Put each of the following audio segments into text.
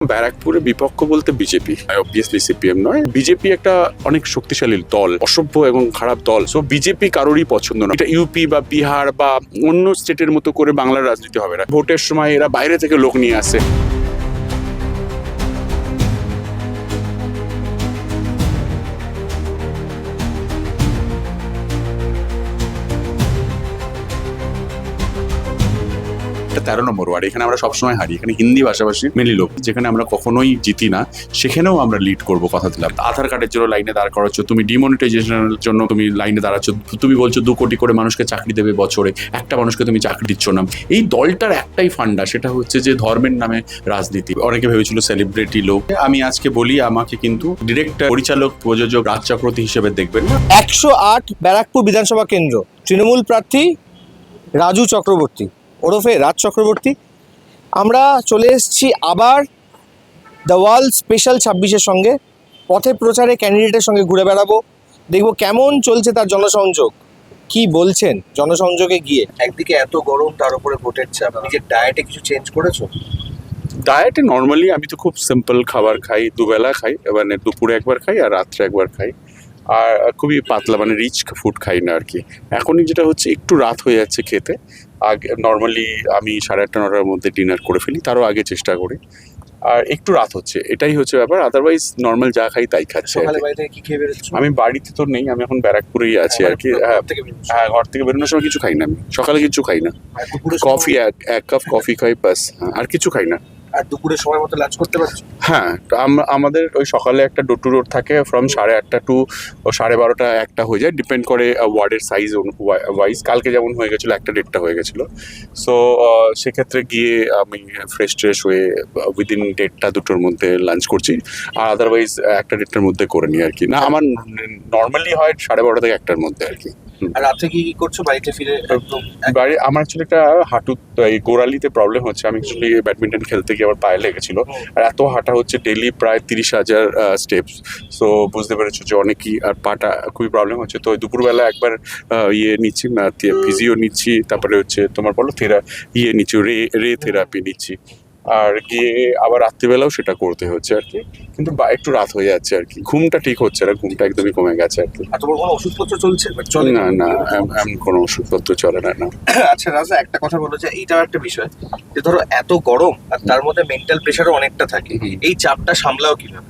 ব্যারাকপুরে বিপক্ষ বলতে বিজেপি, অবভিয়াসলি সিপিএম নয়। বিজেপি একটা অনেক শক্তিশালী দল, অসভ্য এবং খারাপ দল। সো বিজেপি কারোরই পছন্দ নয়। এটা ইউপি বা বিহার বা অন্য স্টেটের মতো করে বাংলার রাজনীতি হবে না। ভোটের সময় এরা বাইরে থেকে লোক নিয়ে আসে। এটা 13 নম্বর ওয়ার্ড, এখানে আমরা সবসময় হারি। এখানে হিন্দি ভাষাভাষী মেনলি লোক, যেখানে আমরা কখনোই জিতি না, সেখানেও আমরা লিড করব কথা দিলাম। আধার কার্ডের জন্য লাইনে দাঁড় করাচ্ছ, তুমি ডিমনিটাইজেশনের জন্য তুমি লাইনে দাঁড়াচ্ছ, তুমি বলছো 2 কোটি করে মানুষকে চাকরি দেবে বছরে, একটা মানুষকে তুমি চাকরি দিচ্ছ না। এই দলটার একটাই ফান্ডা, সেটা হচ্ছে যে ধর্মের নামে রাজনীতি। অনেকে ভেবেছিল সেলিব্রিটি লোক। আমি আজকে বলি, আমাকে কিন্তু ডিরেক্টর, পরিচালক, প্রযোজক, রাজ চক্রবর্তী হিসেবে দেখবেন না। 108 ব্যারাকপুর বিধানসভা কেন্দ্র তৃণমূল প্রার্থী রাজু চক্রবর্তী ওরফে রাজ চক্রবর্তী। আমরা চলে এসেছি আবার দ্য ওয়ার্ল্ড স্পেশাল 26-এর সঙ্গে। পথে প্রচারে ক্যান্ডিডেটের সঙ্গে ঘুরে বেড়াবো, দেখবো কেমন চলছে তার জনসংযোগ, কি বলছেন জনসংযোগে গিয়ে। একদিকে এত গরম, তার উপরে ভোটের চাপ, নিজের ডায়েটে কিছু চেঞ্জ করেছো? ডায়েটে নর্মালি আমি তো খুব সিম্পল খাবার খাই, দুবেলা খাই, মানে দুপুরে একবার খাই আর রাত্রে একবার খাই। আর খুবই পাতলা, মানে রিচ ফুড খাই না আর কি। এখনই যেটা হচ্ছে, একটু রাত হয়ে যাচ্ছে খেতে। আগে নর্মালি আমি 8:30-9টার মধ্যে ডিনার করে ফেলি, তারও আগে চেষ্টা করি। আর একটু রাত হচ্ছে, এটাই হচ্ছে ব্যাপার। আদারওয়াইজ নর্মাল যা খাই তাই খাচ্ছি আর সকালে কি। বাড়ি থেকে কি খেয়ে বেরোচ্ছো? আমি বাড়িতে তো নেই, আমি এখন ব্যারাকপুরেই আছি আর কি। হ্যাঁ, ঘর থেকে বেরোনোর সময় কিছু খাই না, আমি সকালে কিছু খাই না। কফি, এক কাপ কফি খাই বাস, আর কিছু খাই না। আর দুপুরের সময় মতো লাঞ্চ করতে পারছো? হ্যাঁ, তো আমাদের ওই সকালে একটা ডোর টু ডোর থাকে, ফ্রম 8:30 টু 12:30 একটা হয়ে যায়, ডিপেন্ড করে ওয়ার্ডের সাইজ ওয়াইজ। কালকে যেমন হয়ে গেছিলো, 1:30 হয়ে গেছিলো। সো সেক্ষেত্রে গিয়ে আমি ফ্রেশ হয়ে উইদিন 1:30-2টোর মধ্যে লাঞ্চ করছি। আর আদারওয়াইজ 1:30টার মধ্যে করে নিই আর কি। না, আমার নর্মালি হয় 12:30 থেকে 1টার মধ্যে আর কি। আর রাতে কি করছো বাড়িতে ফিরে? একদম বাড়ি আমার অ্যাকচুয়ালি একটা এই গোড়ালিতে প্রবলেম হচ্ছে। আমি অ্যাকচুয়ালি ব্যাডমিন্টন খেলতে গিয়ে আবার পায়ে লেগেছিল। আর এত হাঁটা হচ্ছে ডেইলি, প্রায় 30,000 স্টেপস। সো বুঝতে পেরেছো যে অনেকই, আর পাটা খুবই প্রবলেম হচ্ছে। তো দুপুরবেলা একবার নিচ্ছি, ফিজিও নিচ্ছি, তারপরে হচ্ছে তোমার বলো নিচ্ছি, রে থেরাপি নিচ্ছি। আর গিয়ে আবার রাত্রিবেলাও সেটা করতে হচ্ছে আর কি। কিন্তু একটু রাত হয়ে যাচ্ছে আর কি, ঘুমটা ঠিক হচ্ছে না, ঘুমটা একদমই কমে গেছে আর কি। আর তোমার কোনো ওষুধপত্র চলছে? না, এমন কোনো ওষুধপত্র চলে না। আচ্ছা রাজা, একটা কথা বলো, যে এইটাও একটা বিষয়, যে ধরো এত গরম আর তার মধ্যে মেন্টাল প্রেশারও অনেকটা থাকে, এই চাপটা সামলাও কিভাবে?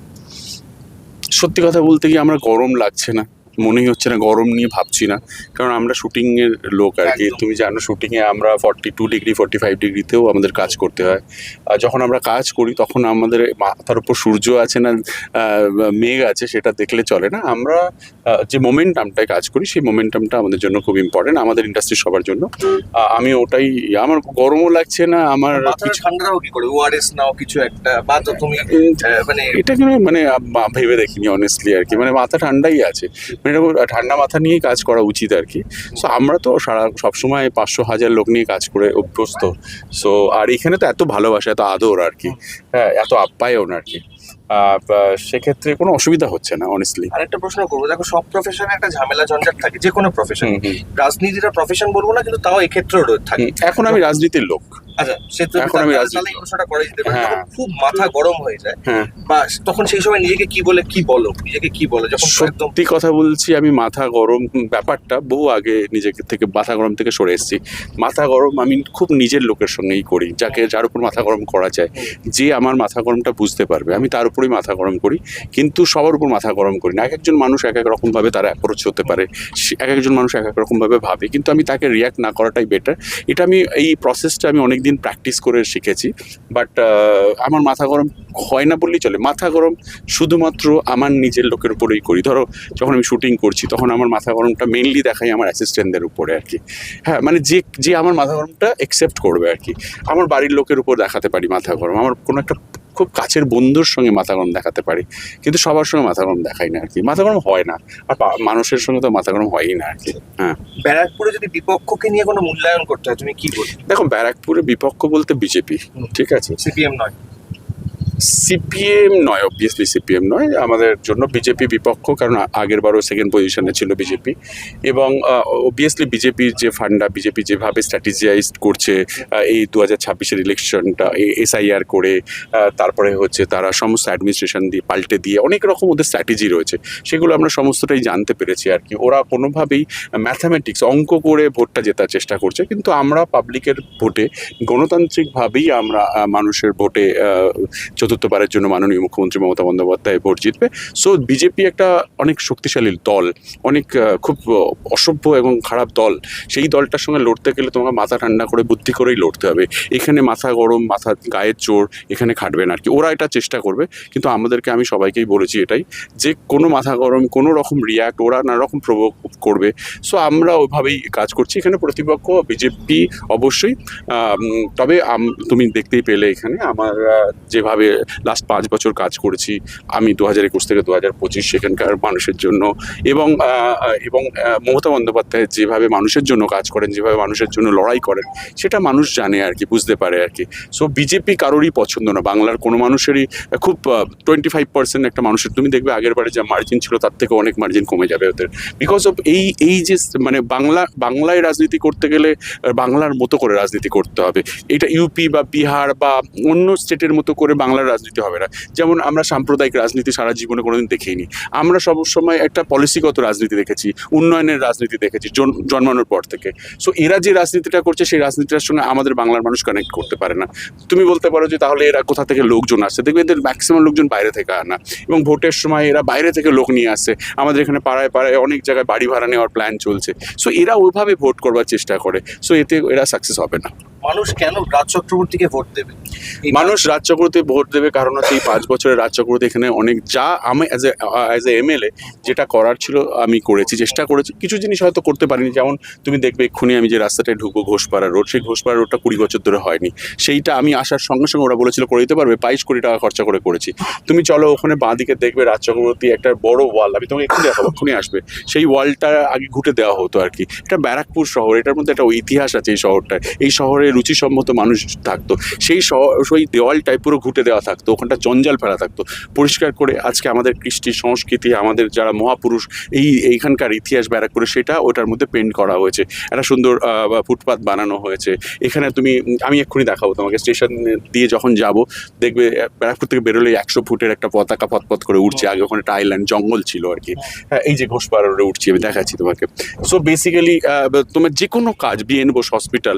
সত্যি কথা বলতে কি, আমার গরম লাগছে না, মনেই হচ্ছে না, গরম নিয়ে ভাবছি না। কারণ আমরা শুটিং এর লোক আর কি। তুমি জানো, শুটিং এ আমরা 42 ডিগ্রি 45 ডিগ্রিতেও আমাদের কাজ করতে হয়। আর যখন আমরা কাজ করি, তখন আমাদের মাথার উপর সূর্য আছে না মেঘ আছে, সেটা দেখলে চলে না। আমরা যে মোমেন্টামটায় কাজ করি, সেই মোমেন্টামটা আমাদের জন্য খুব ইম্পর্টেন্ট, আমাদের ইন্ডাস্ট্রির সবার জন্য। আমি ওটাই, আমার গরমও লাগছে না, আমার কিছু ঠান্ডাও কি করে? ওআরএস নাও কিছু একটা, বা তো তুমি মানে এটা কিন্তু মানে ভেবে দেখিনি অনেস্টলি আর কি। মানে মাথা ঠান্ডাই আছে, মানে এরকম ঠান্ডা মাথা নিয়েই কাজ করা উচিত আর কি। সো আমরা তো সবসময় 500,000 লোক নিয়ে কাজ করে অভ্যস্ত। সো আর এখানে তো এত ভালোবাসা, এত আদর আর কি, হ্যাঁ, এত আপ্যায়ন আর কি। সেক্ষেত্রে কোনো অসুবিধা হচ্ছে না অনেস্টলি। আরেকটা প্রশ্ন করবো, দেখো সব প্রফেশনে একটা ঝামেলা ঝঞ্ঝাট থাকে, যে কোনো প্রফেশন। রাজনীতিটা প্রফেশন বলবো না, কিন্তু তাও এক্ষেত্রেও থাকে। এখন আমি রাজনীতির লোক। আচ্ছা, এখন আমি রাজনীতি, তাহলে এই প্রশ্নটা করা যেতে পারে। হ্যাঁ। যখন খুব মাথা গরম হয়ে যায়, হ্যাঁ, বা তখন সেই সময় নিজেকে কি বলো যখন একদম সত্যি কথা বলছি, আমি মাথা গরম ব্যাপারটা বহু আগে নিজেকে থেকে, মাথা গরম থেকে সরে এসেছি। মাথা গরম আমি খুব নিজের লোকের সঙ্গেই করি, যার উপর মাথা গরম করা যায়, যে আমার মাথা গরমটা বুঝতে পারবে, আমি তার উপরেই মাথা গরম করি। কিন্তু সবার উপর মাথা গরম করি না। এক একজন মানুষ এক এক রকমভাবে তারা অ্যাপ্রোচ হতে পারে, এক একজন মানুষ এক এক রকমভাবে ভাবে, কিন্তু আমি তাকে রিয়াক্ট না করাটাই বেটার। এটা আমি, এই প্রসেসটা আমি অনেকদিন প্র্যাকটিস করে শিখেছি। বাট আমার মাথা গরম হয় না বললেই চলে। মাথা গরম শুধুমাত্র আমার নিজের লোকের উপরেই করি। ধরো যখন আমি শুটিং করছি, তখন আমার মাথা গরমটা মেইনলি দেখাই আমার অ্যাসিস্ট্যান্টদের উপরে আর কি। হ্যাঁ, মানে যে আমার মাথা গরমটা অ্যাকসেপ্ট করবে আর কি। আমার বাড়ির লোকের উপর দেখাতে পারি মাথা গরম, আমার কোনো একটা খুব কাছের বন্ধুর সঙ্গে মাথা গরম দেখাতে পারি, কিন্তু সবার সঙ্গে মাথা গরম দেখাই না আর কি। মাথা গরম হয় না, আর মানুষের সঙ্গে তো মাথা গরম হয়ই না আর কি। হ্যাঁ, ব্যারাকপুরে যদি বিপক্ষকে নিয়ে কোনো মূল্যায়ন করতে হয়, তুমি কি বলবে? দেখো, ব্যারাকপুরে বিপক্ষ বলতে বিজেপি, ঠিক আছে, সিপিএম নয়। সিপিএম নয়, অবভিয়াসলি সিপিএম নয়, আমাদের জন্য বিজেপি বিপক্ষ, কারণ আগের বারও সেকেন্ড পজিশনে ছিল বিজেপি। এবং অবভিয়াসলি বিজেপির যে ফান্ডা, বিজেপি যেভাবে স্ট্র্যাটেজাইজ করছে এই 2026-এর ইলেকশনটা এসআইআর করে, তারপরে হচ্ছে তারা সমস্ত অ্যাডমিনিস্ট্রেশন দিয়ে পাল্টে দিয়ে অনেক রকম ওদের স্ট্র্যাটেজি রয়েছে, সেগুলো আমরা সমস্তটাই জানতে পেরেছি আর কি। ওরা কোনোভাবেই ম্যাথামেটিক্স অঙ্ক করে ভোটটা জেতার চেষ্টা করছে, কিন্তু আমরা পাবলিকের ভোটে গণতান্ত্রিকভাবেই আমরা মানুষের ভোটে চতুর্থবারের জন্য মাননীয় মুখ্যমন্ত্রী মমতা বন্দ্যোপাধ্যায় ভোট জিতবে। সো বিজেপি একটা অনেক শক্তিশালী দল, অনেক খুব অসভ্য এবং খারাপ দল। সেই দলটার সঙ্গে লড়তে গেলে তোমাকে মাথা ঠান্ডা করে বুদ্ধি করেই লড়তে হবে। এখানে মাথা গরম, মাথা গায়ের জোর এখানে খাটবে না আর কি। ওরা এটা চেষ্টা করবে, কিন্তু আমাদেরকে আমি সবাইকেই বলেছি এটাই, যে কোনো মাথা গরম, কোনো রকম রিয়্যাক্ট ওরা নানা রকম প্রভোগ করবে। সো আমরা ওইভাবেই কাজ করছি। এখানে প্রতিপক্ষ বিজেপি অবশ্যই, তবে তুমি দেখতেই পেলে এখানে আমার যেভাবে লাস্ট 5 বছর কাজ করেছি আমি 2021 থেকে 2025 সেখানকার মানুষের জন্য, এবং মমতা বন্দ্যোপাধ্যায় যেভাবে মানুষের জন্য কাজ করেন, যেভাবে মানুষের জন্য লড়াই করেন, সেটা মানুষ জানে আর কি, বুঝতে পারে আর কি। সো বিজেপি কারোরই পছন্দ না, বাংলার কোনো মানুষেরই। খুব 25% একটা মানুষের, তুমি দেখবে আগের বারে যা মার্জিন ছিল তার থেকে অনেক মার্জিন কমে যাবে ওদের, বিকজ অফ এই যে মানে বাংলায় রাজনীতি করতে গেলে বাংলার মতো করে রাজনীতি করতে হবে। এটা ইউপি বা বিহার বা অন্য স্টেটের মতো করে বাংলার রাজনীতি হবে না। যেমন আমরা সাম্প্রদায়িক রাজনীতি সারা জীবনে কোনোদিন দেখিনি। আমরা সবসময় একটা পলিসিগত রাজনীতি দেখেছি, উন্নয়নের রাজনীতি দেখেছি জন্মানোর পর থেকে। সো এরা যে রাজনীতিটা করছে সেই রাজনীতিটার সঙ্গে আমাদের বাংলার মানুষ কানেক্ট করতে পারে না। তুমি বলতে পারো যে তাহলে এরা কোথা থেকে লোকজন আসছে, দেখবে এদের ম্যাক্সিমাম লোকজন বাইরে থেকে আনা, এবং ভোটের সময় এরা বাইরে থেকে লোক নিয়ে আসছে। আমাদের এখানে পাড়ায় পাড়ায় অনেক জায়গায় বাড়ি ভাড়া নেওয়ার প্ল্যান চলছে। সো এরা ওইভাবে ভোট করবার চেষ্টা করে, সো এতে এরা সাকসেস হবে না। মানুষ কেন রাজ চক্রবর্তীকে ভোট দেবে? মানুষ রাজ চক্রবর্তী ভোট দেবে কারণ হচ্ছে এই 5 বছরের রাজ চক্রবর্তী এখানে অনেক, যা আমি অ্যাজ এ এমএলএ যেটা করার ছিল আমি করেছি, চেষ্টা করেছি। কিছু জিনিস হয়তো করতে পারিনি, যেমন তুমি দেখবে এক্ষুনি আমি যে রাস্তাটায় ঢুকবো ঘোষপাড়া রোড, সেই ঘোষপাড়া রোডটা 20 বছর ধরে হয়নি। সেইটা আমি আসার সঙ্গে সঙ্গে ওরা বলেছিল করে দিতে পারবে, 22 কোটি টাকা খরচা করে করেছি। তুমি চলো ওখানে বাঁদিকে দেখবে রাজ চক্রবর্তী একটা বড় ওয়াল, আমি তোমাকে এক্ষুনি দেখাবো, এক্ষুনি আসবে। সেই ওয়ালটা আগে ঘুটে দেওয়া হতো আর কি। এটা ব্যারাকপুর শহর, এটার মধ্যে একটা ইতিহাস আছে এই শহরটায়। এই শহরে রুচিসম্মত মানুষ থাকতো, সেই দেওয়ালটাই পুরো ঘুটে দেওয়া থাকতো, ওখানটা জঞ্জাল ফেলা থাকতো। পরিষ্কার করে আজকে আমাদের কৃষ্টি সংস্কৃতি, আমাদের যারা মহাপুরুষ, এইখানকার ইতিহাস ব্যারাকপুরে, সেটা ওটার মধ্যে পেন্ট করা হয়েছে। একটা সুন্দর ফুটপাথ বানানো হয়েছে এখানে। আমি এক্ষুনি দেখাবো তোমাকে, স্টেশন দিয়ে যখন যাব দেখবে ব্যারাকপুর থেকে বেরোলে 100 ফুটের একটা পতাকা পথ করে উঠছে। আগে ওখানে একটা আইল্যান্ড জঙ্গল ছিল আর কি। হ্যাঁ, এই যে ঘোষপাড়া রোডে উঠছি, আমি দেখাচ্ছি তোমাকে। সো বেসিক্যালি তোমার যে কোনো কাজ, বিএন বোস হসপিটাল,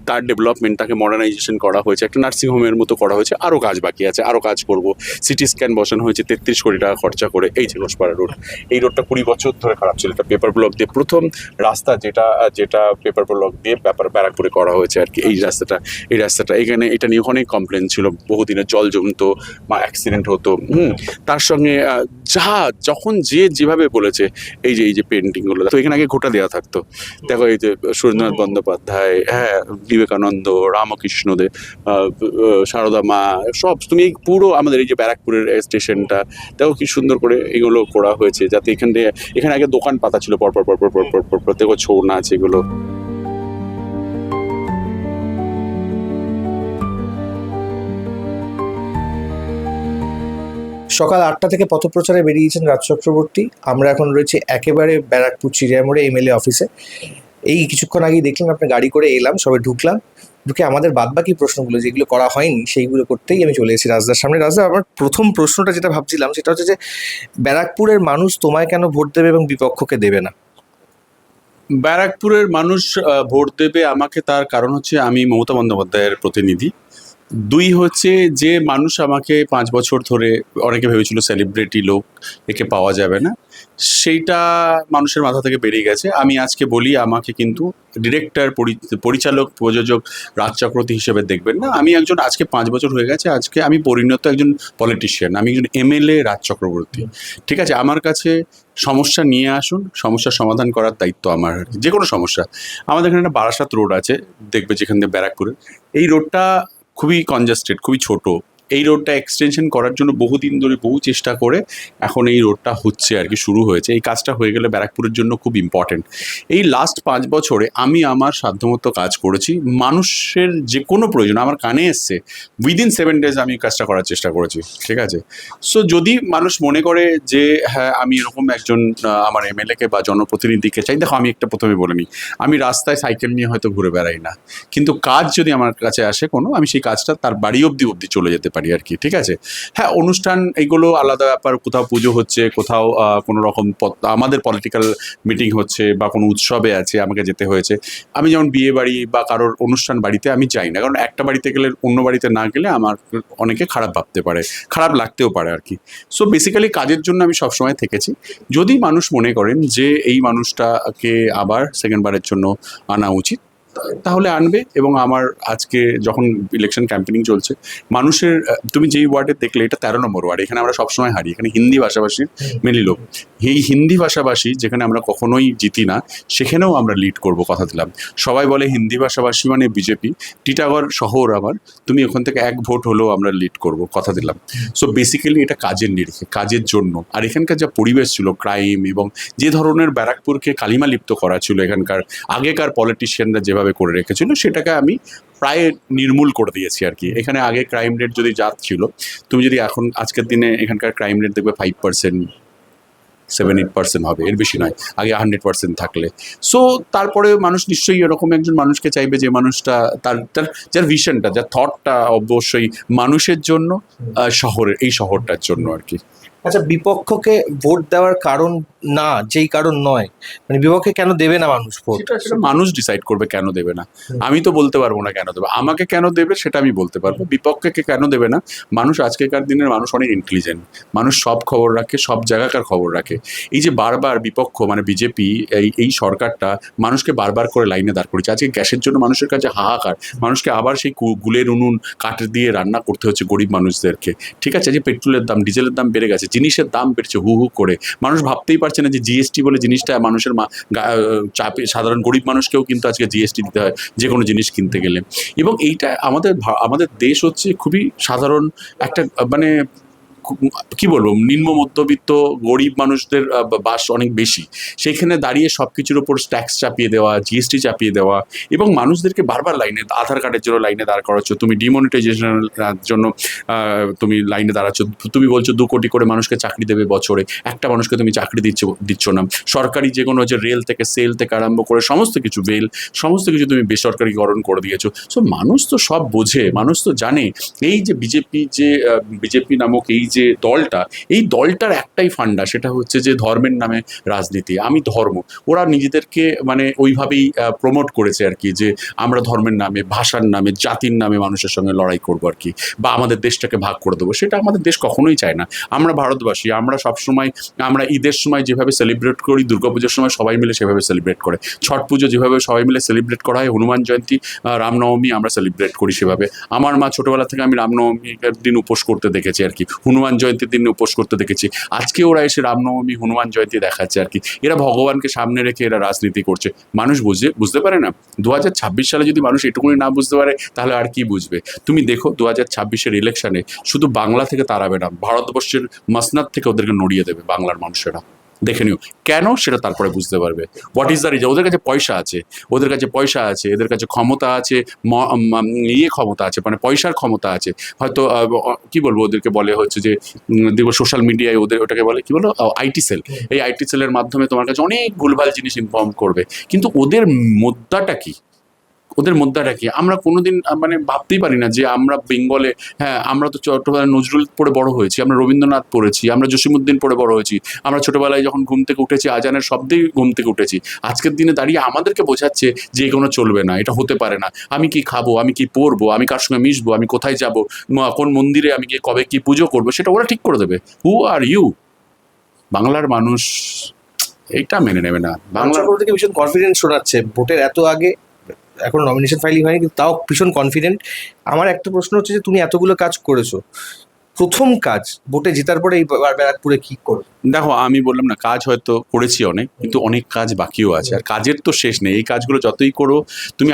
তার ডেভেলপমেন্ট, তাকে মডার্নাইজেশন করা হয়েছে, একটা নার্সিংহোমের মতো করা হয়েছে, আরও কাজ বাকি আছে, আরও কাজ করব। সিটি স্ক্যান বসানো হয়েছে 33 কোটি টাকা খরচা করে। এই যে ঘোষপাড়া রোড, এই রোডটা 20 বছর ধরে খারাপ ছিল। এটা পেপার ব্লক দিয়ে প্রথম রাস্তা, যেটা পেপার ব্লক দিয়ে ব্যারাকপুরে করা হয়েছে আর কি। এই রাস্তাটা এখানে, এটা নিয়ে অনেক কমপ্লেন ছিল, বহুদিনের জল জমতো বা অ্যাক্সিডেন্ট হতো। তার সঙ্গে যখন যেভাবে বলেছে, এই যে পেন্টিংগুলো, তো এখানে আগে ঘোটা দেওয়া থাকতো। দেখো এই যে সুরেন্দ্রনাথ বন্দ্যোপাধ্যায়, হ্যাঁ, বিবেকানন্দ, রামকৃষ্ণদেব, সারদা মা, সব তুমি পুরো আমাদের এই যে ব্যারাকপুরের স্টেশনটা দেখো কি সুন্দর করে এগুলো করা হয়েছে, যাতে এখানে আগে দোকান পাতা ছিল পর দেখো ছৌ নাচ এগুলো। সকাল 8টা থেকে পথপ্রচারে বেরিয়েছেন রাজ চক্রবর্তী। আমরা এখন রয়েছে একেবারে ব্যারাকপুর চিড়িয়ামোড়ে এমএলএ অফিসে। এই কিছুক্ষণ আগেই দেখলাম আপনার গাড়ি করে এলাম, সবাই ঢুকে আমাদের বাদবাকি প্রশ্নগুলো যেগুলো করা হয়নি সেইগুলো করতেই আমি চলে এসেছি রাজদার সামনে। রাজদা, আমার প্রথম প্রশ্নটা যেটা ভাবছিলাম সেটা হচ্ছে যে ব্যারাকপুরের মানুষ তোমায় কেন ভোট দেবে এবং বিপক্ষকে দেবে না? ব্যারাকপুরের মানুষ ভোট দেবে আমাকে, তার কারণ হচ্ছে আমি মমতা বন্দ্যোপাধ্যায়ের প্রতিনিধি। 2 হচ্ছে যে মানুষ আমাকে 5 বছর ধরে, অনেকে ভেবেছিল সেলিব্রিটি লোক, একে পাওয়া যাবে না, সেইটা মানুষের মাথা থেকে বেরিয়ে গেছে। আমি আজকে বলি, আমাকে কিন্তু ডিরেক্টর, পরিচালক, প্রযোজক রাজ চক্রবর্তী হিসেবে দেখবেন না। আমি একজন, আজকে 5 বছর হয়ে গেছে, আজকে আমি পরিণত একজন পলিটিশিয়ান, আমি একজন এমএলএ রাজ চক্রবর্তী। ঠিক আছে, আমার কাছে সমস্যা নিয়ে আসুন, সমস্যার সমাধান করার দায়িত্ব আমার। যে কোনো সমস্যা, আমাদের এখানে একটা বারাসাত রোড আছে, দেখবে যেখান থেকে ব্যারাকপুরের, এই রোডটা খুবই কনজাস্টেড, খুবই ছোট, এই রোডটা এক্সটেনশন করার জন্য বহুদিন ধরে বহু চেষ্টা করে এখন এই রোডটা হচ্ছে আর কি, শুরু হয়েছে। এই কাজটা হয়ে গেলে ব্যারাকপুরের জন্য খুব ইম্পর্টেন্ট। এই লাস্ট 5 বছরে আমি আমার সাধ্যমতো কাজ করেছি, মানুষের যে কোনো প্রয়োজন আমার কানে এসছে, উইদিন 7 ডেজ আমি কাজটা করার চেষ্টা করেছি, ঠিক আছে। সো যদি মানুষ মনে করে যে হ্যাঁ আমি এরকম একজন আমার এমএলএকে বা জনপ্রতিনিধিকে চাই, দেখো আমি একটা প্রথমে বলে নিই, আমি রাস্তায় সাইকেল নিয়ে হয়তো ঘুরে বেড়াই না, কিন্তু কাজ যদি আমার কাছে আসে কোনো, আমি সেই কাজটা তার বাড়ি অবধি চলে যেতে পারি আর কি, ঠিক আছে। হ্যাঁ, অনুষ্ঠান এইগুলো আলাদা ব্যাপার, কোথাও পুজো হচ্ছে, কোথাও কোনো রকম আমাদের পলিটিক্যাল মিটিং হচ্ছে বা কোনো উৎসবে আছে আমাকে যেতে হয়েছে। আমি যেমন বিয়ে বাড়ি বা কারোর অনুষ্ঠান বাড়িতে আমি যাই না, কারণ একটা বাড়িতে গেলে অন্য বাড়িতে না গেলে আমার অনেকে খারাপ ভাবতে পারে, খারাপ লাগতেও পারে আর কি। সো বেসিক্যালি কাজের জন্য আমি সবসময় থেকেছি। যদি মানুষ মনে করেন যে এই মানুষটাকে আবার সেকেন্ডবারের জন্য আনা উচিত, তাহলে আনবে। এবং আমার আজকে যখন ইলেকশন ক্যাম্পেনিং চলছে, মানুষের তুমি যেই ওয়ার্ডে দেখলে, এটা 13 নম্বর ওয়ার্ড, এখানে আমরা সবসময় হারি, এখানে হিন্দি ভাষাভাষীর মেনলি লোক। এই হিন্দি ভাষাভাষী যেখানে আমরা কখনোই জিতি না, সেখানেও আমরা লিড করব, কথা দিলাম। সবাই বলে হিন্দি ভাষাভাষী মানে বিজেপি, টিটাগড় শহর আমার, তুমি ওখান থেকে 1 ভোট হলেও আমরা লিড করব, কথা দিলাম। সো বেসিক্যালি এটা কাজের নিরিখে, কাজের জন্য। আর এখানকার যা পরিবেশ ছিল, ক্রাইম এবং যে ধরনের ব্যারাকপুরকে কালিমালিপ্ত করা ছিল এখানকার আগেকার পলিটিশিয়ানরা যেভাবে করে রেখেছিল, সেটাকে আমি প্রায় নির্মূল করে দিয়েছি আর কি। এখানে আগে ক্রাইম রেট যদি জাত ছিল, তুমি যদি এখন আজকের দিনে এখানকার ক্রাইম রেট দেখবে 5%, 7-8% হবে, এর বেশি নয়, আগে 100% থাকলে। সো তারপরে মানুষ নিশ্চয়ই এরকম একজন মানুষকে চাইবে যে মানুষটা তার তার যার ভিশনটা, যার থটটা অবশ্যই মানুষের জন্য, শহরের, এই শহরটার জন্য আর কি। আচ্ছা, বিপক্ষকে ভোট দেওয়ার কারণ না, যেই কারণ নয়, মানে বিপক্ষে কেন দেবে না মানুষ ভোট? সেটা মানুষ ডিসাইড করবে কেন দেবে না। আমি তো বলতে পারবো না কেন দেবে, আমাকে কেন দেবে সেটা আমি বলতে পারবো। বিপক্ষকে কেন দেবে না, মানুষ আজকেকার দিনের মানুষ অনেক ইন্টেলিজেন্ট, মানুষ সব খবর রাখে, সব জায়গাকার খবর রাখে। এই যে বারবার বিপক্ষ মানে বিজেপি, এই সরকারটা মানুষকে বারবার করে লাইনে দাঁড় করেছে। আজকে গ্যাসের জন্য মানুষের কাছে হাহাকার, মানুষকে আবার সেই গুলের উনুন কাঠ দিয়ে রান্না করতে হচ্ছে গরিব মানুষদেরকে, ঠিক আছে। যে পেট্রোলের দাম, ডিজেলের দাম বেড়ে গেছে, জিনিসের দাম বেড়েছে হু হু করে, মানুষ ভাবতেই পারছে না যে জিএসটি বলে জিনিসটা মানুষের চাপে, সাধারণ গরিব মানুষকেও কিন্তু আজকে জিএসটি দিতে হয় যে কোনো জিনিস কিনতে গেলে। এবং এইটা আমাদের দেশ হচ্ছে খুবই সাধারণ একটা, মানে কি বলবো, নিম্ন মধ্যবিত্ত গরিব মানুষদের বাস অনেক বেশি। সেইখানে দাঁড়িয়ে সব কিছুর ওপর ট্যাক্স চাপিয়ে দেওয়া, জিএসটি চাপিয়ে দেওয়া, এবং মানুষদেরকে বারবার লাইনে, আধার কার্ডের জন্য লাইনে দাঁড় করাচ্ছ, তুমি ডিমনিটাইজেশনের জন্য তুমি লাইনে দাঁড়াচ্ছ, তুমি বলছো 2 কোটি করে মানুষকে চাকরি দেবে বছরে, একটা মানুষকে তুমি চাকরি দিচ্ছ না। সরকারি যে কোনো যে রেল থেকে, সেল থেকে আরম্ভ করে সমস্ত কিছু, বেল, সমস্ত কিছু তুমি বেসরকারিকরণ করে দিয়েছো। সো মানুষ তো সব বোঝে, মানুষ তো জানে এই যে বিজেপি নামক এই যে দলটা, এই দলটার একটাই ফান্ডা, সেটা হচ্ছে যে ধর্মের নামে রাজনীতি। আমি ধর্ম, ওরা নিজেদেরকে মানে ওইভাবেই প্রমোট করেছে আর কি, যে আমরা ধর্মের নামে, ভাষার নামে, জাতির নামে মানুষের সঙ্গে লড়াই করবো আর কি, বা আমাদের দেশটাকে ভাগ করে দেবো। সেটা আমাদের দেশ কখনোই চায় না। আমরা ভারতবাসী, আমরা সবসময়, আমরা ঈদের সময় যেভাবে সেলিব্রেট করি, দুর্গাপুজোর সময় সবাই মিলে সেভাবে সেলিব্রেট করে, ছট পুজো যেভাবে সবাই মিলে সেলিব্রেট করা হয়, হনুমান জয়ন্তী, রামনবমী আমরা সেলিব্রেট করি সেভাবে। আমার মা ছোটোবেলা থেকে আমি রামনবমীর দিন উপোস করতে দেখেছি আর কি, হনুমান জয়ন্তীর দিন উপোস করতে দেখেছি। আজকে ওরা এসে রামনবমী, হনুমান জয়ন্তী দেখাচ্ছে আর কি। এরা ভগবানকে সামনে রেখে এরা রাজনীতি করছে। মানুষ বুঝতে পারে না। 2026 সালে যদি মানুষ এটুকুনি না বুঝতে পারে, তাহলে আর কি বুঝবে? তুমি দেখো 2026-এর ইলেকশনে শুধু বাংলা থেকে তাড়াবে না, ভারতবর্ষের মসনাদ থেকে ওদেরকে নড়িয়ে দেবে বাংলার মানুষেরা। দেখে নিও কেন, সেটা তারপরে বুঝতে পারবে। What is the reason? ওদের কাছে পয়সা আছে, ওদের কাছে পয়সা আছে, এদের কাছে ক্ষমতা আছে, ক্ষমতা আছে, মানে পয়সার ক্ষমতা আছে। হয়তো কি বলবো, ওদেরকে বলে হচ্ছে যে দেখবো সোশ্যাল মিডিয়ায় ওদের ওটাকে বলে কি বলো, আইটি সেল। এই আইটি সেলের মাধ্যমে তোমার কাছে অনেক ভুলভাল জিনিস ইনফর্ম করবে, কিন্তু ওদের মুদ্রাটা কি? আমরা কোনোদিন মানে ভাবতেই পারি না যে আমরা বেঙ্গলে, হ্যাঁ আমরা তো ছোটবেলায় নজরুল পড়ে বড় হয়েছি, আমরা রবীন্দ্রনাথ পড়েছি, আমরা জসিমউদ্দিন পড়ে বড় হয়েছি, আমরা ছোটবেলায় যখন ঘুম থেকে উঠেছি আজানের শব্দেই ঘুম থেকে উঠেছি। আজকের দিনে দাঁড়িয়ে আমাদেরকে বোঝাচ্ছে যে এগুলো চলবে না, এটা হতে পারে না, আমি কি খাবো, আমি কি পরবো, আমি কার সঙ্গে মিশবো, আমি কোথায় যাব, কোন মন্দিরে আমি গিয়ে কবে কি পুজো করবো, সেটা ওরা ঠিক করে দেবে। হু আর ইউ? বাংলার মানুষ এইটা মেনে নেবে না। বাংলা থেকে ভীষণ কনফিডেন্স শোনাচ্ছে ভোটের এত আগে, এখন নমিনেশন ফাইলিং হয়নি কিন্তু তাও ভীষণ কনফিডেন্ট। আমার একটা প্রশ্ন হচ্ছে যে তুমি এতগুলো কাজ করেছো, প্রথম কাজ ভোটে জেতার পরে এই ব্যারাকপুরে কি করবে? দেখো, আমি বললাম না, কাজ হয়তো করেছি অনেক, কিন্তু অনেক কাজ বাকিও আছে, আর কাজের তো শেষ নেই। এই কাজগুলো যতই করো, তুমি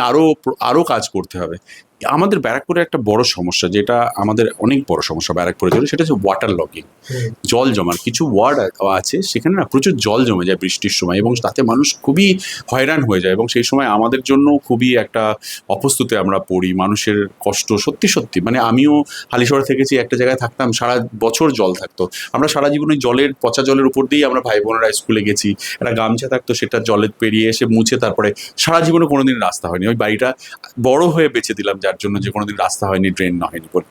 আরো কাজ করতে হবে। আমাদের ব্যারাকপুরে একটা বড় সমস্যা, যেটা আমাদের অনেক বড় সমস্যা ব্যারাকপুরের জন্য, সেটা হচ্ছে ওয়াটার লকিং, জল জমার। কিছু ওয়ার্ড আছে সেখানে না প্রচুর জল জমে যায় বৃষ্টির সময়, এবং তাতে মানুষ খুবই হয়রান হয়ে যায়, এবং সেই সময় আমাদের জন্য খুবই একটা অপ্রস্তুতে আমরা পড়ি। মানুষের কষ্ট সত্যি সত্যি, মানে আমিও হালিশহরে থেকেছি, একটা জায়গায় থাকতাম, সারা বছর জল থাকতো, আমরা সারা জীবনে জলের, পচা জলের উপর দিয়েই আমরা ভাই বোনেরা স্কুলে গেছি, একটা গামছা থাকতো, সেটা জলে পেরিয়ে এসে মুছে, তারপরে সারা জীবনে কোনোদিন রাস্তা হয়নি। ওই বাড়িটা বড় হয়ে বেঁচে দিলাম যার জন্য, যে কোনোদিন রাস্তা হয়নি, ড্রেন হয়নি বলে।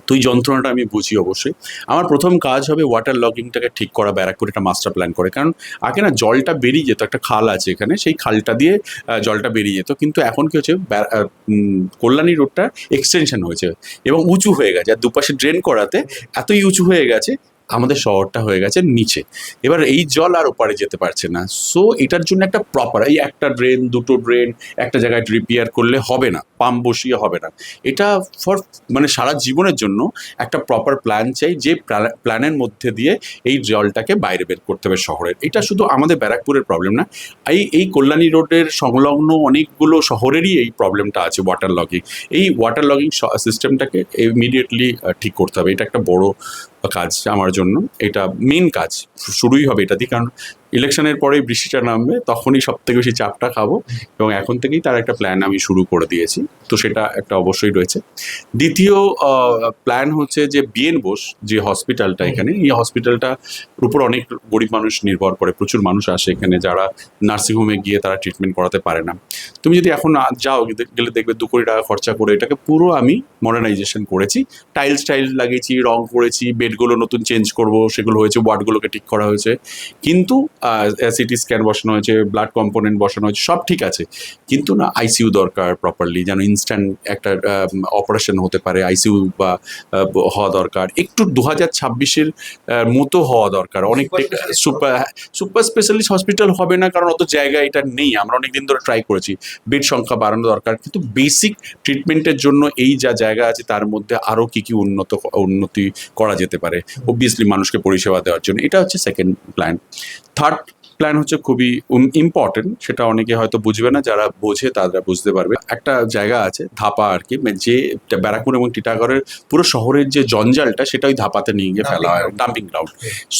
তো এই যন্ত্রণাটা আমি বুঝি অবশ্যই। আমার প্রথম কাজ হবে ওয়াটার লগিংটাকে ঠিক করা, ব্যারাকপুরে একটা মাস্টার প্ল্যান করে। কারণ আগে না জলটা বেরিয়ে যেত, একটা খাল আছে এখানে, সেই খালটা দিয়ে জলটা বেরিয়ে যেত, কিন্তু এখন কি হচ্ছে, কল্যাণী রোডটা এক্সটেনশন হয়েছে এবং উঁচু হয়ে গেছে, আর দুপাশে ড্রেন করাতে এতই উঁচু হয়ে গেছে, আমাদের শহরটা হয়ে গেছে নিচে। এবার এই জল আর ওপারে যেতে পারছে না। সো এটার জন্য একটা প্রপার, এই একটা ড্রেন, দুটো ড্রেন একটা জায়গায় রিপেয়ার করলে হবে না, পাম্প বসিয়ে হবে না। এটা ফর মানে সারা জীবনের জন্য একটা প্রপার প্ল্যান চাই, যে প্ল্যানের মধ্যে দিয়ে এই জলটাকে বাইরে বের করতে হবে শহরের। এটা শুধু আমাদের ব্যারাকপুরের প্রবলেম না, এই কল্যাণী রোডের সংলগ্ন অনেকগুলো শহরেরই এই প্রবলেমটা আছে, ওয়াটার লগিং। এই ওয়াটার লগিং সিস্টেমটাকে ইমিডিয়েটলি ঠিক করতে হবে। এটা একটা বড় কাজ আমার জন্য, এটা মেন কাজ শুরুই হবে এটা দিয়ে। কারণ ইলেকশনের পরেই বৃষ্টিটা নামবে, তখনই সব থেকে বেশি চাপটা খাবো, এবং এখন থেকেই তার একটা প্ল্যান আমি শুরু করে দিয়েছি, তো সেটা একটা অবশ্যই রয়েছে। দ্বিতীয় প্ল্যান হচ্ছে যে বিএন বোস যে হসপিটালটা এখানে, এই হসপিটালটার উপর অনেক গরিব মানুষ নির্ভর করে, প্রচুর মানুষ আসে এখানে যারা নার্সিংহোমে গিয়ে তারা ট্রিটমেন্ট করাতে পারে না। তুমি যদি এখন যাও, গেলে দেখবে 2 কোটি টাকা খরচা করে এটাকে পুরো আমি মডার্নাইজেশন করেছি, টাইলস লাগিয়েছি, রং করেছি, বেডগুলো নতুন চেঞ্জ করব সেগুলো হয়েছে, ওয়ার্ডগুলোকে ঠিক করা হয়েছে, কিন্তু সিটি স্ক্যান বসানো হয়েছে, ব্লাড কম্পোনেন্ট বসানো হয়েছে, সব ঠিক আছে, কিন্তু না আইসিইউ দরকার প্রপারলি, যেন ইনস্ট্যান্ট একটা অপারেশন হতে পারে, আইসিইউ বা হওয়া দরকার, একটু 2026-এর মতো হওয়া দরকার। অনেক সুপার স্পেশালিস্ট হসপিটাল হবে না, কারণ অত জায়গা এটা নেই, আমরা অনেকদিন ধরে ট্রাই করেছি, বেড সংখ্যা বাড়ানো দরকার, কিন্তু বেসিক ট্রিটমেন্টের জন্য এই যা জায়গা আছে তার মধ্যে আরও কী কী উন্নতি করা যেতে পারে অবভিয়াসলি মানুষকে পরিষেবা দেওয়ার জন্য। এটা হচ্ছে সেকেন্ড প্ল্যান। থার্ড প্ল্যান হচ্ছে খুবই ইম্পর্টেন্ট, সেটা অনেকে হয়তো বুঝবে না, যারা বোঝে তারা বুঝতে পারবে। একটা জায়গা আছে ধাপা আর কি, যে ব্যারাকপুর এবং টিটাগড়ের পুরো শহরের যে জঞ্জালটা, সেটা ওই ধাপাতে নিয়ে গিয়ে ফেলা হয়, ডাম্পিং গ্রাউন্ড।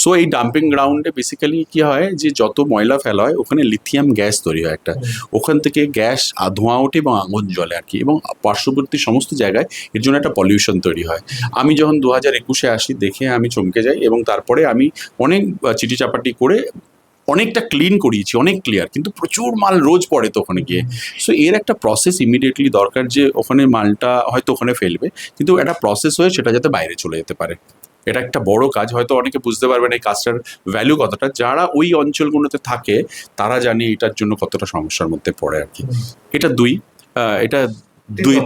সো এই ডাম্পিং গ্রাউন্ডে বেসিক্যালি কি হয়, যে যত ময়লা ফেলা হয় ওখানে লিথিয়াম গ্যাস তৈরি হয় একটা, ওখান থেকে গ্যাস ধোঁয়া ওঠে এবং আগুন জ্বলে আর কি, এবং পার্শ্ববর্তী সমস্ত জায়গায় এর জন্য একটা পলিউশন তৈরি হয়। আমি যখন 2021-এ আসি, দেখে আমি চমকে যাই, এবং তারপরে আমি অনেক চিঠি চাপাটি করে অনেকটা ক্লিন করিয়েছি, অনেক ক্লিয়ার, কিন্তু প্রচুর মাল রোজ পড়ে তো ওখানে গিয়ে। সো এর একটা প্রসেস ইমিডিয়েটলি দরকার, যে ওখানে মালটা হয়তো ওখানে ফেলবে, কিন্তু একটা প্রসেস হয়ে সেটা যাতে বাইরে চলে যেতে পারে। এটা একটা বড় কাজ, হয়তো অনেকে বুঝতে পারবেন এই কাজটার ভ্যালু কতটা, যারা ওই অঞ্চলগুলোতে থাকে তারা জানে এটার জন্য কতটা সমস্যার মধ্যে পড়ে আর কি। এটা এটা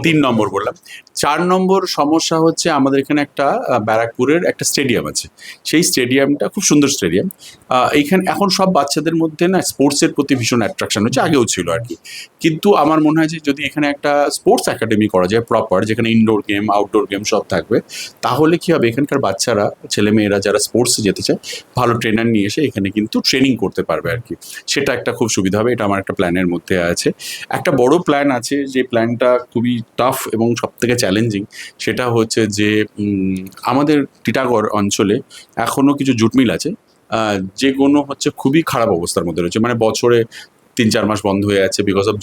3 নম্বর বললাম। 4 নম্বর সমস্যা হচ্ছে, আমাদের এখানে একটা ব্যারাকপুরের একটা স্টেডিয়াম আছে, সেই স্টেডিয়ামটা খুব সুন্দর স্টেডিয়াম। এইখানে এখন সব বাচ্চাদের মধ্যে না স্পোর্টসের প্রতি ভীষণ অ্যাট্রাকশন হচ্ছে, আগেও ছিল আর কি, কিন্তু আমার মনে হয় যে যদি এখানে একটা স্পোর্টস একাডেমি করা যায় প্রপার, যেখানে ইনডোর গেম আউটডোর গেম সব থাকবে, তাহলে কি হবে, এখানকার বাচ্চারা, ছেলেমেয়েরা যারা স্পোর্টসে যেতে চায়, ভালো ট্রেনার নিয়ে এসে এখানে কিন্তু ট্রেনিং করতে পারবে আর কি, সেটা একটা খুব সুবিধা হবে। এটা আমার একটা প্ল্যানের মধ্যে আছে। একটা বড় প্ল্যান আছে, যে প্ল্যানটা খুবই টাফ এবং সবথেকে চ্যালেঞ্জিং, সেটা হচ্ছে যে আমাদের টিটাগড় অঞ্চলে এখনও কিছু জুট মিল আছে, যেগুলো হচ্ছে খুবই খারাপ অবস্থার মধ্যে রয়েছে, মানে বছরে 3-4 মাস বন্ধ হয়ে যাচ্ছে বিকজ অফ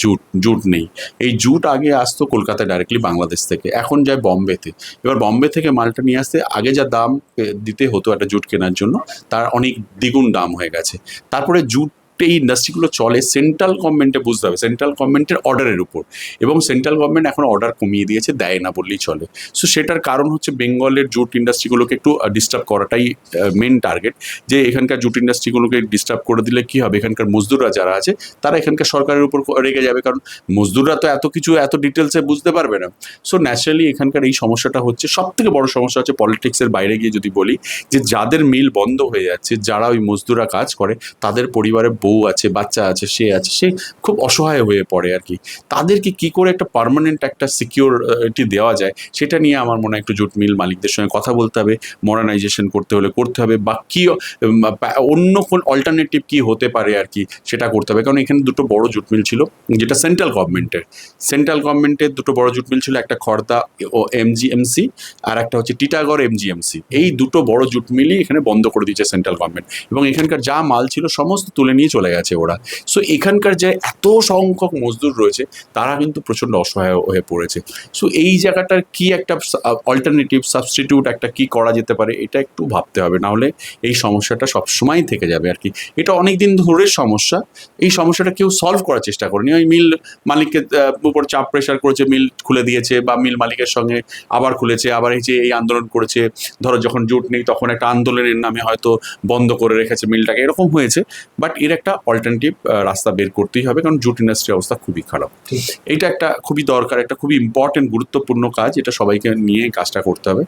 জুট নেই। এই জুট আগে আসতো কলকাতায় ডাইরেক্টলি বাংলাদেশ থেকে, এখন যায় বম্বেতে। এবার বম্বে থেকে মালটা নিয়ে আসতে আগে যা দাম দিতে হতো একটা জুট কেনার জন্য, তার অনেক দ্বিগুণ দাম হয়ে গেছে। তারপরে জুট এই ইন্ডাস্ট্রিগুলো চলে সেন্ট্রাল গভর্নমেন্টে, বুঝতে হবে সেন্ট্রাল গভর্নমেন্টের অর্ডারের উপর, এবং সেন্ট্রাল গভর্নমেন্ট এখন অর্ডার কমিয়ে দিয়েছে, দেয় না বললেই চলে। সো সেটার কারণ হচ্ছে বেঙ্গলের জুট ইন্ডাস্ট্রিগুলোকে একটু ডিস্টার্ব করাটাই মেন টার্গেট, যে এখানকার জুট ইন্ডাস্ট্রিগুলোকে ডিস্টার্ব করে দিলে কি হবে, এখানকার মজদুররা যারা আছে তারা এখানকার সরকারের উপর রেগে যাবে, কারণ মজদুররা তো এত কিছু এত ডিটেলসে বুঝতে পারবে না। সো ন্যাচারালি এখানকার এই সমস্যাটা হচ্ছে, সব থেকে বড় সমস্যা হচ্ছে পলিটিক্সের বাইরে গিয়ে যদি বলি, যে যাদের মিল বন্ধ হয়ে যাচ্ছে, যারা ওই মজদুররা কাজ করে, তাদের পরিবারে বউ আছে, বাচ্চা আছে, সে খুব অসহায় হয়ে পড়ে আর কি। তাদেরকে কি করে একটা পার্মানেন্ট একটা সিকিউরিটি দেওয়া যায় সেটা নিয়ে আমার মনে হয় একটু জুট মিল মালিকদের সঙ্গে কথা বলতে হবে, মডার্নাইজেশন করতে হলে করতে হবে, বা কি অন্য কোন অল্টারনেটিভ কি হতে পারে আর কি সেটা করতে হবে। কারণ এখানে দুটো বড় জুট মিল ছিল যেটা সেন্ট্রাল গভর্নমেন্টের দুটো বড় জুট মিল ছিল, একটা খড়দা ও এমজিএমসি আর একটা হচ্ছে টিটাগড় এমজিএমসি। এই দুটো বড় জুট মিলই এখানে বন্ধ করে দিয়েছে সেন্ট্রাল গভর্নমেন্ট, এবং এখানকার যা মাল ছিল সমস্ত তুলে নিয়ে চলে গেছে ওরা। সো এখানকার যে এত সংখ্যক মজদুর রয়েছে তারা কিন্তু প্রচণ্ড অসহায় হয়ে পড়েছে। সো এই জায়গাটার কি একটা অল্টারনেটিভ সাবস্টিটিউট একটা কি করা যেতে পারে এটা একটু ভাবতে হবে, নাহলে এই সমস্যাটা সবসময় থেকে যাবে আর কি। এটা অনেক দিন ধরে সমস্যা, এই সমস্যাটা কেউ সলভ করার চেষ্টা করেনি। ওই মিল মালিককে উপর চাপ প্রেশার করেছে, মিল খুলে দিয়েছে, বা মিল মালিকের সঙ্গে আবার খুলেছে, আবার এই যে এই আন্দোলন করেছে, ধরো যখন জুট নেই তখন একটা আন্দোলনের নামে হয়তো বন্ধ করে রেখেছে মিলটাকে, এরকম হয়েছে। বাট এর একটা অল্টারনেটিভ রাস্তা বের করতেই হবে, কারণ জুট ইন্ডাস্ট্রির অবস্থা খুবই খারাপ। এইটা একটা খুবই দরকার, একটা খুবই ইম্পর্টেন্ট গুরুত্বপূর্ণ কাজ, এটা সবাইকে নিয়ে কাজটা করতে হবে।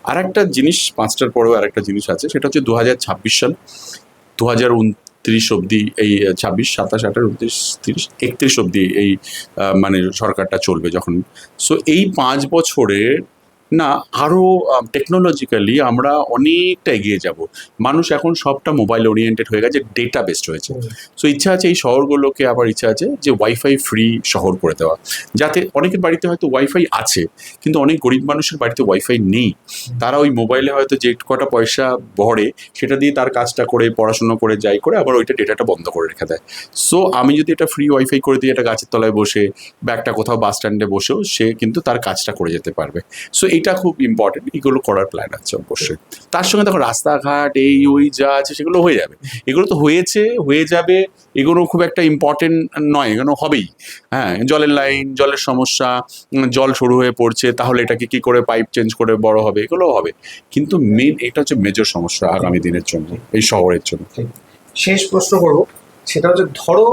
আর একটা জিনিস, 5টার পরেও আর একটা জিনিস আছে, সেটা হচ্ছে 2026 সাল 2029 অবধি, এই 26, 27, 28, 29, 30, 31 অবধি এই মানে সরকারটা চলবে যখন। সো এই 5 বছরে না আরও টেকনোলজিক্যালি আমরা অনেকটা এগিয়ে যাব। মানুষ এখন সবটা মোবাইল ওরিয়েন্টেড হয়ে গেছে, ডেটা বেসড হয়েছে। সো ইচ্ছা আছে এই শহরগুলোকে, আবার ইচ্ছা আছে যে ওয়াইফাই ফ্রি শহর করে দেওয়া, যাতে অনেকের বাড়িতে হয়তো ওয়াইফাই আছে কিন্তু অনেক গরিব মানুষের বাড়িতে ওয়াইফাই নেই। তারা ওই মোবাইলে হয়তো যে কটা পয়সা ভরে সেটা দিয়ে তার কাজটা করে, পড়াশুনো করে, যাই করে, আবার ওইটা ডেটাটা বন্ধ করে রেখে দেয়। সো আমি যদি এটা ফ্রি ওয়াইফাই করে দিই, একটা গাছের তলায় বসে বা একটা কোথাও বাস স্ট্যান্ডে বসেও সে কিন্তু তার কাজটা করে যেতে পারবে। সো এটা খুব ইম্পর্টেন্ট, এগুলো করার প্ল্যান আছে অবশ্যই। তার সঙ্গে দেখো রাস্তাঘাট এই ওই যা আছে সেগুলো হয়ে যাবে, এগুলো তো হয়েছে, হয়ে যাবে, এগুলো খুব একটা ইম্পর্টেন্ট নয়, এগুলো হবেই। হ্যাঁ, জলের লাইন, জলের সমস্যা, জল সরু হয়ে পড়ছে, তাহলে এটাকে কি করে পাইপ চেঞ্জ করে বড় হবে, এগুলোও হবে। কিন্তু মেন এটা হচ্ছে মেজর সমস্যা আগামী দিনের জন্য, এই শহরের জন্য। শেষ প্রশ্ন করবো, সেটা হচ্ছে ধরো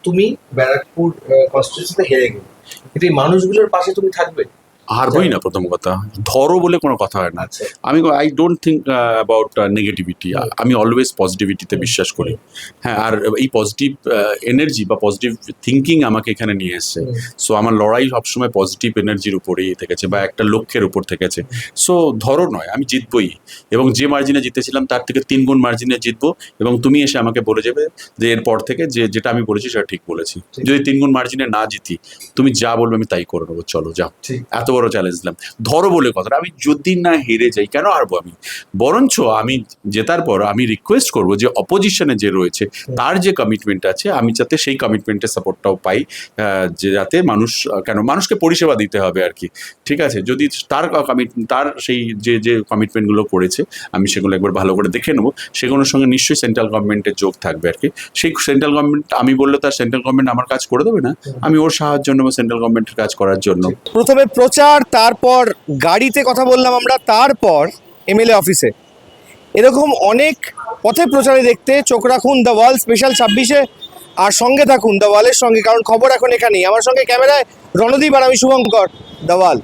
তুমি ব্যারাকপুর কনস্টিটিউশনে হেরে গেলে, কিন্তু এই মানুষগুলোর পাশে তুমি থাকবে? হারবই না, প্রথম কথা। ধরো বলে কোনো কথা হয় না। আমি I don't think about negativity. আমি অলওয়েজ পজিটিভিটিতে বিশ্বাস করি। হ্যাঁ, আর এই পজিটিভ এনার্জি বা পজিটিভ থিঙ্কিং আমাকে এখানে নিয়ে এসছে। সো আমার লড়াই সবসময় পজিটিভ এনার্জির উপরেই থেকেছে, বা একটা লক্ষ্যের উপর থেকেছে। সো ধরো নয়, আমি জিতবই, এবং যে মার্জিনে জিতেছিলাম তার থেকে 3 গুণ মার্জিনে জিতবো। এবং তুমি এসে আমাকে বলে যাবে যে এরপর থেকে যেটা আমি বলেছি সেটা ঠিক বলেছি। যদি 3 গুণ মার্জিনে না জিতি, তুমি যা বলবে আমি তাই করে নেবো, চলো যাও। এত বড় চ্যালেঞ্জ দিলাম। ধরো বলে কথাটা, আমি যদি না হেরে যাই, কেন হারবো আমি? বরঞ্চ আমি জেতার পর আমি রিকোয়েস্ট করবো যে অপোজিশনে যে রয়েছে তার যে কমিটমেন্ট আছে, আমি যাতে সেই কমিটমেন্টের সাপোর্টটাও পাই, যে যাতে মানুষকে পরিষেবা দিতে হবে আর কি। ঠিক আছে, যদি তার সেই যে কমিটমেন্টগুলো করেছে আমি সেগুলো একবার ভালো করে দেখে নেবো, সেগুলোর সঙ্গে নিশ্চয়ই সেন্ট্রাল গভর্নমেন্টের যোগ থাকবে আর কি। সেই সেন্ট্রাল গভর্নমেন্ট আমি বললে তার সেন্ট্রাল গভর্নমেন্ট আমার কাজ করে দেবে না, আমি ওর সাহায্য নেবো সেন্ট্রাল গভর্নমেন্টের কাজ করার জন্য। প্রথমে প্রচার, তারপর গাড়িতে কথা বললাম আমরা, তারপর এমএলএ অফিসে। এরকম অনেক পথে প্রচারে দেখতে চোখ রাখুন দ্য ওয়াল স্পেশাল 26-এ, আর সঙ্গে থাকুন দ্য ওয়ালের সঙ্গে, কারণ খবর এখন এখানেই। আমার সঙ্গে ক্যামেরায় রণদীপ আর আমি শুভঙ্কর, দ্য ওয়াল।